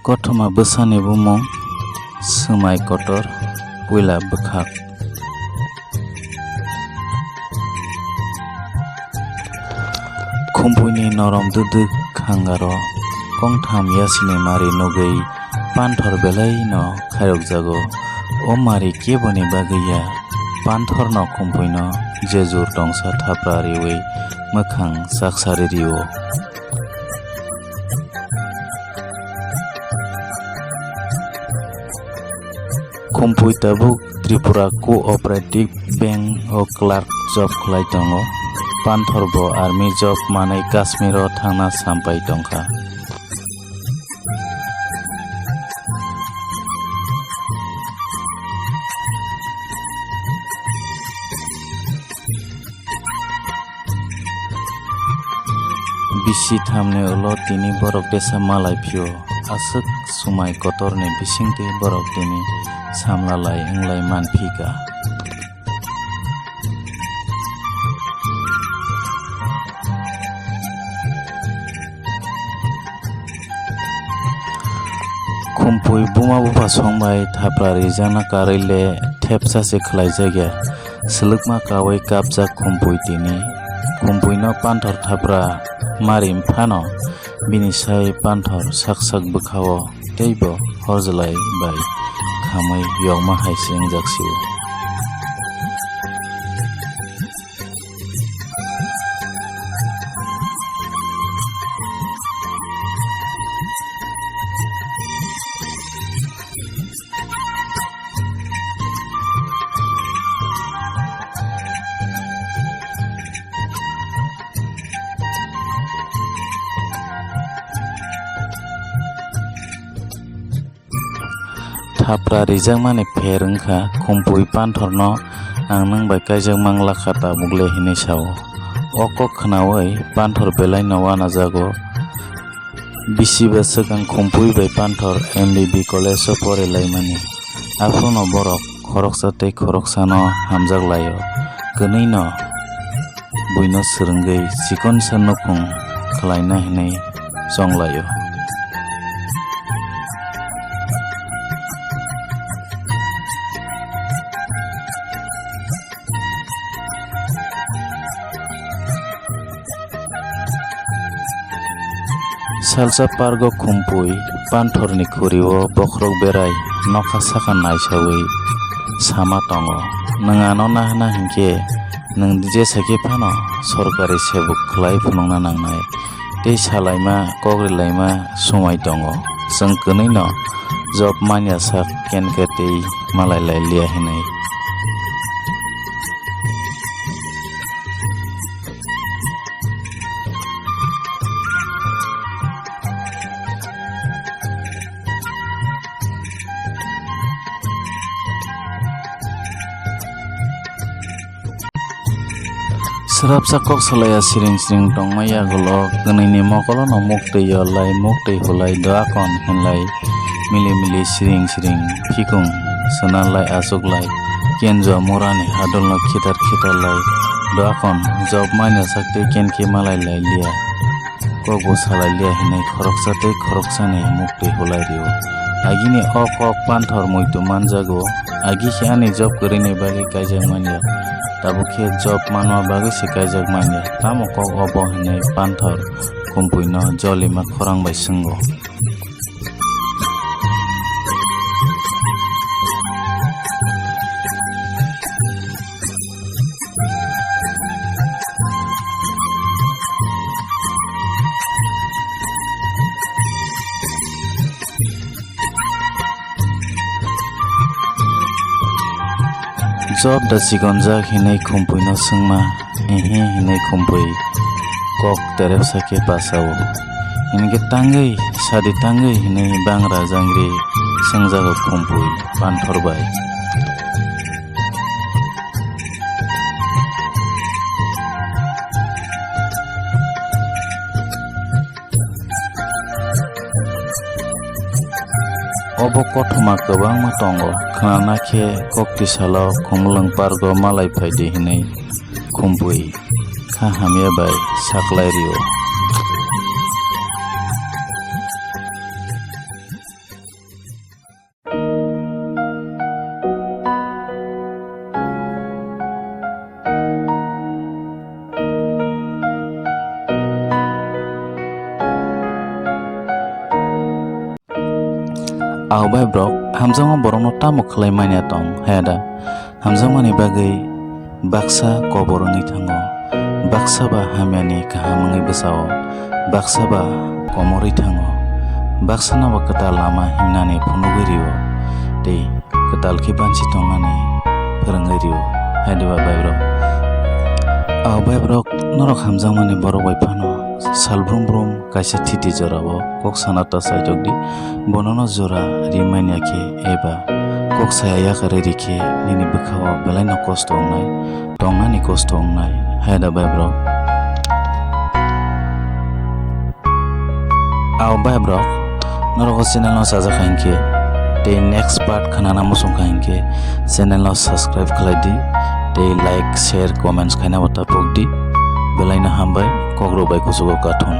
Kothoma bwsani bumung swmai kotor puila bwkhak. Khumpuini norom duduk khangaro kongtham yasini mari nugui panthor belai no khairokjago. O mari keboni bagaiya panthor no khumpui no jejur tongsa thapra riwi mwkhang saksari rio. Khumpui tabuk Tripura Co-operative Bank o clerk job khlai tongo. Panthor bo army job manai Kashmir o thangna sampai tongkha. Bisi thamne ulo tini borok desa malai phio asuk sumai kotorni bisingti borok tini samlalai englai manphika. Khumpui buma bufa songbai thapra rijana karile thepsase khlaijagya slukma kawai kapjak khumpui tini. Khumpui no panthor thapra mari phano bini sai panthor sak bwkhao teibo horjlai bai khamai yongma haisi wngjaksio. Thapra rijakmani pher wngkha khumpui panthor no ang nangbai kaijak mangla khata mugle hinui sao. O kok khnaui panthor belai no wanajago. Bisiba swkang khumpui bai panthor MBB college o porelaimani. Afrono borok khoroksa tei khoroksa no hamjaklaio. Kwnui no buino swrwngui chikon sa nukhung khlaina hinui chonglaio. Salsa pargo khumpui panthor ni khuri o bokrok berai nokha saka naisaui sama tongo. Nangano nahna hinkhe nang jesaki phano sorkari sebuk khlai phunungna nangnai tei salaima kogrilaima somai tongo. Jong kwnui no job manya sak kenke tei malai lai liya hinui. Srapsa kok salaya siring tongmaya gulo kwnui ni mokolo no muktui yolai muktui hulai doakon hinlai mili siring phikung swnalai achuklai kenjo murani hadol no khitar lai doakon job manya sakte kenke malai lai liya kokbo salai liya hinai khoroksa tei khoroksani muktui hulai rio. Agini o kok panthor muitu manjago. Agi khe ani job kwrwini bagi kaijak manya. Tabukhe job manwa bagui se kaijak manya. Tamo kok obo hinai panthor khumpui no jolima khorang bai swnggo. Job da chigonjak hinai khumpui no swngma hinai khumpui kok terepsake pasao. Hinkhe tangui sadi tangui hinai bangra jangri swngjago khumpui panthor bai. Obo kothoma kwbangma tongo. Khana khe kokti salo khumlung pargo malai phaidi hinai khumpui kha hamya bai saklai rio. bai brok hamjang borokno tamo khlai mania tong heda hamjang mani bagai baksa koborongi thango baksa ba hamyani kahamangi besao baksa ba komori thango baksa na ba katal lama himnani phunugiriyo tei katal ki bansi tongani phorongiriyo heda bai brok bai brok norok hamjang mani borok bai phano salbrum brum kaisa thiti jorao kok sanata saijokdi bonono jora rimania ke eba kok saya yakare rike nini bukhawa belaina kosto ongnai tongani kosto ongnai heda bai brok bai brok norok channel no saja khainke te next part khanana musong khainke channel no subscribe khlai di te like share comments khaina wata pokdi belaina hambai kogro bai kusugo kathon